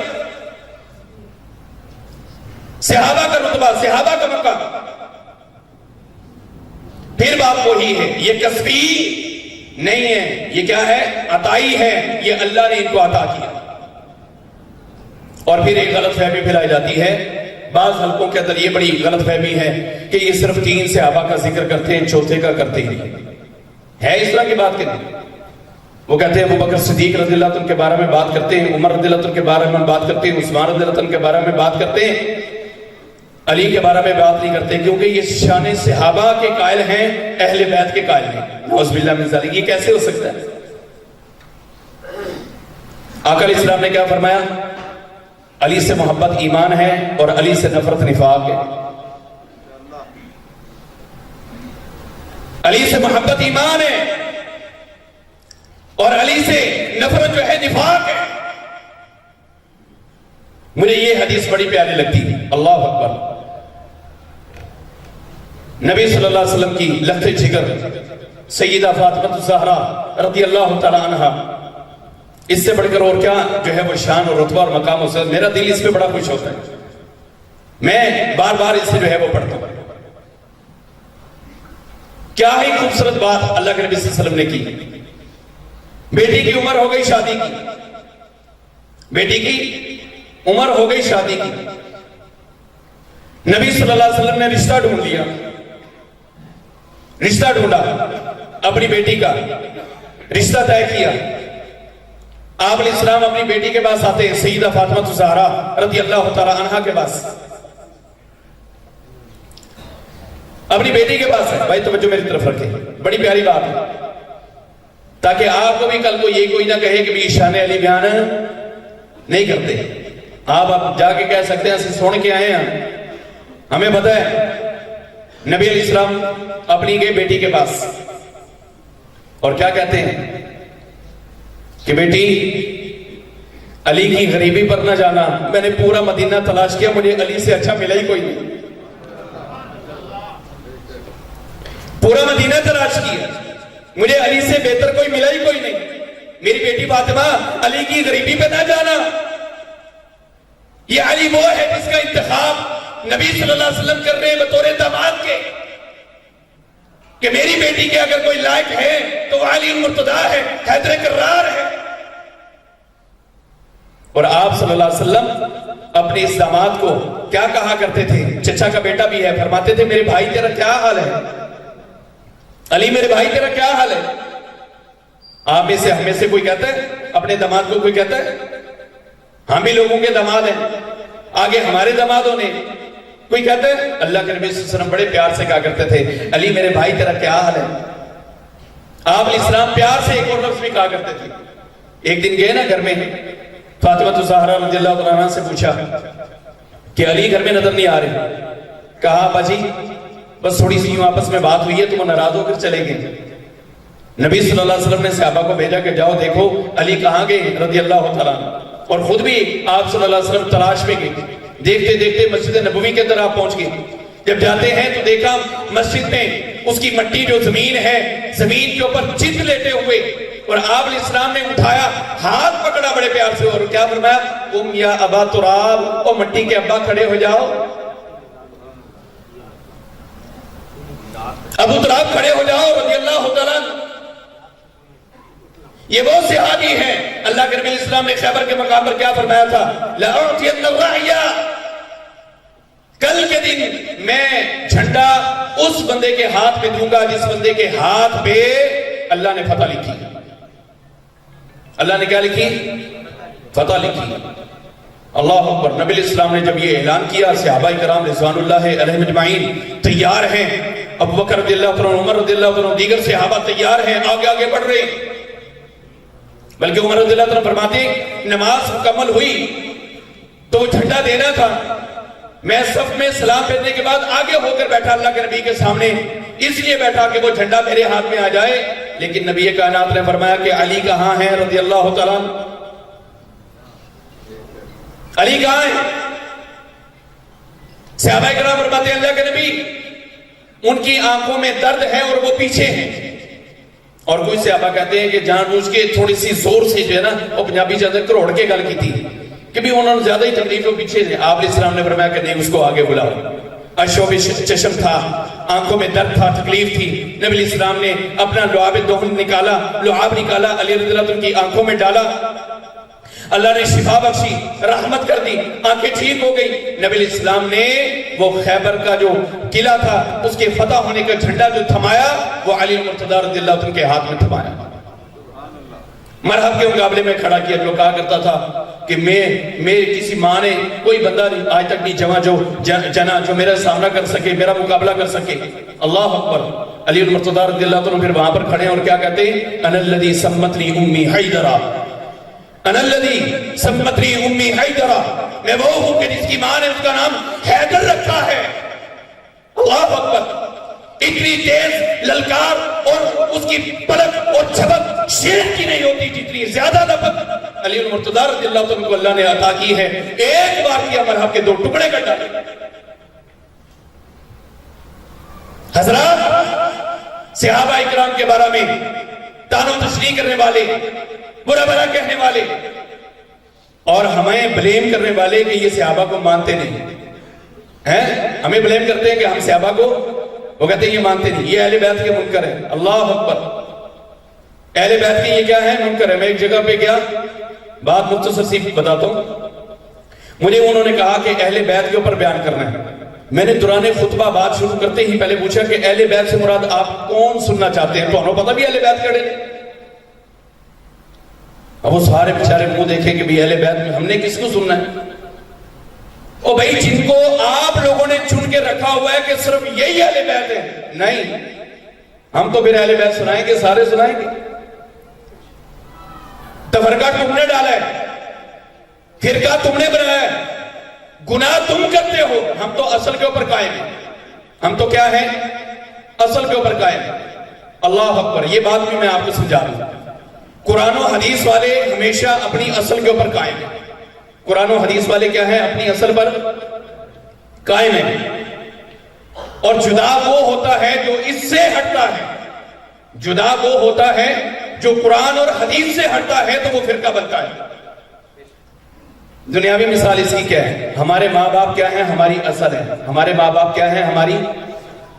صحابہ کا رتبہ، صحابہ کا مقام. پھر بات وہی ہے، یہ کسبی نہیں ہے، یہ کیا ہے؟ عطائی ہے، یہ اللہ نے ان کو عطا کیا. اور پھر ایک غلط فہمی پھیلائی جاتی ہے بعض حلقوں کے اندر، یہ بڑی غلط فہمی ہے کہ یہ صرف 3 صحابہ کا ذکر کرتے ہیں، چوتھے کا کرتے ہی ہے. اس طرح کی بات کرتے ہیں، وہ کہتے ہیں ابو بکر صدیق رضی اللہ عنہ کے بارے میں بات کرتے ہیں، عمر رضی اللہ عنہ کے بارے میں بات کرتے ہیں، عثمان رضی اللہ عنہ کے بارے میں بات کرتے ہیں، علی کے بارے میں بات نہیں کرتے، کیونکہ یہ شان صحابہ کے قائل ہیں، اہل بیت کے قائل ہیں. نعوذ باللہ من ذالک. یہ کیسے ہو سکتا ہے؟ آقا علیہ السلام نے کیا فرمایا؟ علی سے محبت ایمان ہے اور علی سے نفرت نفاق ہے. علی سے محبت ایمان ہے اور علی سے نفرت جو ہے نفاق ہے. مجھے یہ حدیث بڑی پیاری لگتی ہے. اللہ اکبر. نبی صلی اللہ علیہ وسلم کی لخت جگر سیدہ فاطمہ الزہرا رضی اللہ تعالی عنہا، اس سے بڑھ کر اور کیا جو ہے وہ شان اور رتبہ اور مقام ہو سکتا ہے. میرا دل اس پہ بڑا خوش ہوتا ہے، میں بار بار اس سے جو ہے وہ پڑھتا ہوں. کیا ہی خوبصورت بات اللہ کے نبی صلی اللہ علیہ وسلم نے کی. بیٹی کی عمر ہو گئی شادی کی، بیٹی کی عمر ہو گئی شادی کی. نبی صلی اللہ علیہ وسلم نے رشتہ ڈھونڈ لیا، رشتہ ڈھونڈا، اپنی بیٹی کا رشتہ طے کیا. آپ علیہ السلام اپنی بیٹی کے پاس آتے ہیں، سیدہ فاطمہ الزہرا رضی اللہ تعالی عنہا کے پاس، اپنی بیٹی کے پاس ہے. بھائی توجہ میری طرف رکھیں، بڑی پیاری بات ہے، تاکہ آپ کو بھی کل کو یہ کوئی نہ کہے کہ بھی شان علی بیان نہیں کرتے. آپ جا کے کہہ سکتے ہیں اسے سن کے آئے ہیں، ہمیں پتہ ہے. نبی علیہ السلام اپنی گئے بیٹی کے پاس اور کیا کہتے ہیں کہ بیٹی علی کی غریبی پر نہ جانا، میں نے پورا مدینہ تلاش کیا، مجھے علی سے اچھا ملا ہی کوئی نہیں. پورا مدینہ تلاش کیا، مجھے علی سے بہتر کوئی ملا ہی کوئی نہیں. میری بیٹی فاطمہ علی کی غریبی پہ نہ جانا. یہ علی وہ ہے جس کا انتخاب نبی صلی اللہ علیہ وسلم کر رہے ہیں بطور داماد کے، کہ میری بیٹی کے اگر کوئی لائق ہے تو علی مرتضیٰ ہے، حیدر کرار ہے. اور آپ صلی اللہ علیہ وسلم اپنے اس داماد کو کیا کہا کرتے تھے؟ چچا کا بیٹا بھی ہے، فرماتے تھے میرے بھائی تیرا کیا حال ہے؟ علی میرے بھائی تیرا کیا حال ہے؟ آپ میں سے ہمیں سے کوئی کہتا ہے اپنے داماد کو؟ کوئی کہتا ہے؟ ہم بھی لوگوں کے داماد ہیں، آگے ہمارے دامادوں نے. کوئی کہتا ہے؟ اللہ کے نبی صلی اللہ علیہ وسلم بڑے پیار سے کہا کرتے تھے علی میرے بھائی تیرا کیا حال ہے. آپ علیہ السلام پیار سے ایک اور لفظ بھی کہا کرتے تھے. ایک دن گئے نا گھر میں، فاطمہ الزہرا رضی اللہ عنہا سے پوچھا کہ علی گھر میں نظر نہیں آ رہے. کہا ابا جی بس تھوڑی سی آپس میں بات ہوئی ہے، تم ناراض ہو کر چلے گئے. نبی صلی اللہ علیہ وسلم نے صحابہ کو بھیجا کہ جاؤ دیکھو علی کہاں گئے رضی اللہ تعالیٰ، اور خود بھی آپ صلی اللہ علیہ وسلم تلاش میں گئے. دیکھتے دیکھتے مسجد نبوی کے اندر آپ پہنچ گئے. جب جاتے ہیں تو دیکھا مسجد میں اس کی مٹی جو زمین ہے، زمین کے اوپر چت لیٹے ہوئے، اور آپ علیہ السلام نے اٹھایا، ہاتھ پکڑا بڑے پیار سے، اور کیا فرمایا؟ قم یا ابا تراب، او مٹی کے ابا کھڑے ہو جاؤ، ابو تراب کھڑے ہو جاؤ رضی اللہ تعالیٰ۔ یہ وہ صحابی ہیں، اللہ کے نبی علیہ السلام نے خیبر کے مقام پر کیا فرمایا تھا؟ لَأُعْتِيَنَّ الرَّعْيَا، کل کے دن میں جھنڈا اس بندے کے ہاتھ پہ دوں گا جس بندے کے ہاتھ پہ اللہ نے فتح لکھی۔ اللہ نے کیا لکھی؟ فتح لکھی۔ اللہ اکبر۔ نبی علیہ السلام نے جب یہ اعلان کیا، صحابہ کرام رضوان اللہ علیہم اجمعین تیار ہیں، ابو بکر رضی اللہ عنہ، عمر رضی اللہ عنہ، دیگر صحابہ تیار ہیں، آگے آگے بڑھ رہے ہیں۔ بلکہ عمر رضی اللہ عنہ فرماتے ہیں نماز مکمل ہوئی تو وہ جھنڈا دینا تھا، میں صف میں سلام پھیرنے کے بعد آگے ہو کر بیٹھا اللہ کے نبی کے سامنے، اس لیے بیٹھا کہ وہ جھنڈا میرے ہاتھ میں آ جائے، لیکن نبی کائنات نے فرمایا کہ علی کہاں ہیں رضی اللہ تعالیٰ، علی کہاں ہیں؟ صحابہ کرام فرماتے ہیں اللہ کے نبی ان کی آنکھوں میں درد ہے اور وہ پیچھے ہیں، اور کوئی صحابہ کہتے ہیں کہ جان بوجھ کے تھوڑی سی زور سے جو ہے نا، وہ پنجابی چاہتے ہیں کروڑ کے گل کی تھی کہ بھی انہوں نے زیادہ ہی تکلیف ہو پیچھے تھے، آپ علیہ السلام نے فرمایا کہ نہیں اس کو آگے بلاؤ۔ اشوب چشم تھا، آنکھوں میں درد تھا، تکلیف تھی، نبی علیہ السلام نے اپنا لعاب دہن نکالا، لعاب نکالا، علی رضی اللہ عنہ کی آنکھوں میں ڈالا، اللہ نے شفا بخشی، رحمت کر دی، آنکھیں ٹھیک ہو گئی۔ نبی علیہ السلام نے وہ خیبر کا جو قلعہ تھا اس کے فتح ہونے کا جھنڈا جو تھمایا وہ علی المرتضیٰ رضی اللہ عنہ کے ہاتھ میں تھمایا، مرحب کے مقابلے میں کھڑا کیا۔ جو کہا کرتا تھا کہ میرے کسی ماں نے کوئی بندہ آج تک نہیں جنا جو میرا سامنا کر سکے، میرا مقابلہ کر سکے۔ اللہ اکبر۔ علی المرتضیٰ رضی اللہ عنہ پھر وہاں پر کھڑے اور کیا کہتے ہیں؟ انا الذی سمتنی امی حیدرا، انا الذی سمتنی امی حیدرا، میں وہ ہوں کہ جس کی ماں نے اس کا نام حیدر رکھا ہے۔ اللہ اکبر۔ اتنی تیز للکار اور اس کی پلک اور جھپک شیر کی نہیں ہوتی جتنی زیادہ لپک علی المرتضیٰ رضی اللہ عنہ کو اللہ نے عطا کی ہے۔ ایک بار کیا مرحب کے دو ٹکڑے کر ڈالے۔ حضرات، صحابہ اکرام کے بارے میں تان و تشریح کرنے والے، برا برا کہنے والے اور ہمیں بلیم کرنے والے کہ یہ صحابہ کو مانتے نہیں ہیں، ہمیں بلیم کرتے ہیں کہ ہم صحابہ کو، وہ کہتے ہیں یہ مانتے نہیں، یہ اہل بیت کے منکر ہیں۔ اللہ اکبر۔ اہل بیت کے یہ کیا ہے؟ منکر ہے۔ میں ایک جگہ پہ گیا، بات مختصر سی بتاتا ہوں، مجھے انہوں نے کہا کہ اہل بیت کے اوپر بیان کرنا ہے۔ میں نے دوران خطبہ بات شروع کرتے ہی پہلے پوچھا کہ اہل بیت سے مراد آپ کون سننا چاہتے ہیں؟ تو انہوں پتہ بھی اہل بیت کھڑے ہیں۔ اب وہ سارے بیچارے منہ دیکھیں کہ بھی اہل بیت میں ہم نے کس کو سننا ہے؟ او بھائی، جن کو آپ لوگوں نے چن کے رکھا ہوا ہے کہ صرف یہی اہل بیت ہے، نہیں، ہم تو پھر اہل بیت سنائیں گے، سارے سنائیں گے۔ تفرقہ تم نے ڈالا ہے، فرقہ تم نے بنایا ہے، گناہ تم کرتے ہو، ہم تو اصل کے اوپر قائم ہیں۔ ہم تو کیا ہیں؟ اصل کے اوپر قائم ہیں۔ اللہ اکبر۔ یہ بات بھی میں آپ کو سمجھا دوں، قرآن و حدیث والے ہمیشہ اپنی اصل کے اوپر قائم ہیں۔ قرآن و حدیث والے کیا ہیں؟ اپنی اصل پر قائم ہیں، اور جدا وہ ہوتا ہے جو اس سے ہٹتا ہے، جدا وہ ہوتا ہے جو قرآن اور حدیث سے ہٹتا ہے تو وہ فرقہ بنتا ہے۔ دنیاوی مثال اس کی کیا ہے؟ ہمارے ماں باپ کیا ہیں؟ ہماری اصل ہے۔ ہمارے ماں باپ کیا ہیں؟ ہماری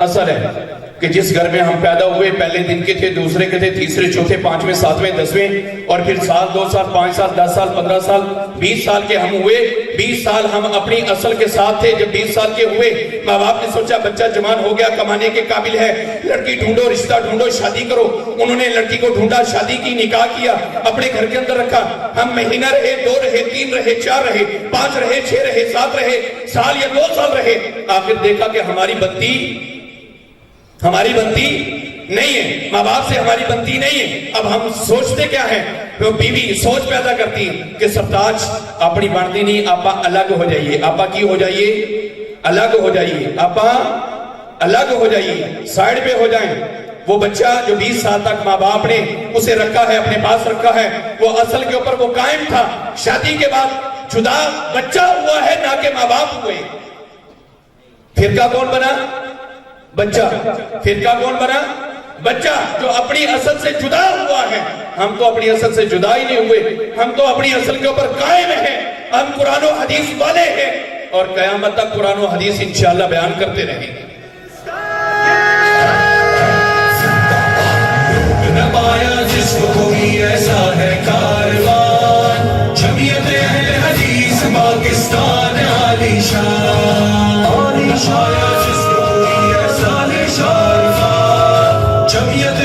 اصل ہے کہ جس گھر میں ہم پیدا ہوئے پہلے دن کے تھے، دوسرے کے تھے، تیسرے، چوتھے، پانچویں، ساتویں، دسویں، اور پھر سال، 2 سال، 5 سال، 10 سال، 15 سال، 20 سال کے ہم ہوئے۔ 20 سال ہم اپنی اصل کے ساتھ تھے۔ جب 20 سال کے ہوئے، ماں باپ نے سوچا بچہ جوان ہو گیا، کمانے کے قابل ہے، لڑکی ڈھونڈو، رشتہ ڈھونڈو، شادی کرو۔ انہوں نے لڑکی کو ڈھونڈا، شادی کی، نکاح کیا، اپنے گھر کے اندر رکھا۔ ہم مہینہ رہے، 2 رہے، 3 رہے، 4 رہے، 5 رہے، 6 رہے، 7 رہے، سال یا 2 سال رہے۔ آخر دیکھا کہ ہماری بنتی نہیں ہے، ماں باپ سے ہماری بنتی نہیں ہے۔ اب ہم سوچتے کیا ہیں؟ وہ بیوی سوچ پیدا کرتی کہ سرتاج اپنی بنتی نہیں، آپا الگ ہو جائیے۔ آپا کی ہو جائیے؟ الگ ہو جائیے۔ آپا الگ ہو جائیے، سائیڈ پہ ہو جائیں۔ وہ بچہ جو 20 سال تک ماں باپ نے اسے رکھا ہے، اپنے پاس رکھا ہے، وہ اصل کے اوپر وہ قائم تھا۔ شادی کے بعد جدا بچہ ہوا ہے، نہ کہ ماں باپ ہوئے۔ فرقہ کون بنا؟ بچہ فرقہ کون بنا؟ بچہ جو اپنی اصل سے جدا ہوا ہے. ہم تو اپنی اصل سے جدا ہی نہیں ہوئے, ہم تو اپنی اصل کے اوپر قائم ہیں. ہم قرآن و حدیث والے ہیں اور قیامت تک قرآن و حدیث انشاءاللہ بیان کرتے رہیں گے. نمایا جس کو کوئی ایسا ہے کاروان, جمعیت اہل حدیث پاکستان عالی شان. نمایا جس کو کوئی ایسا ہے کاروان, جمعیت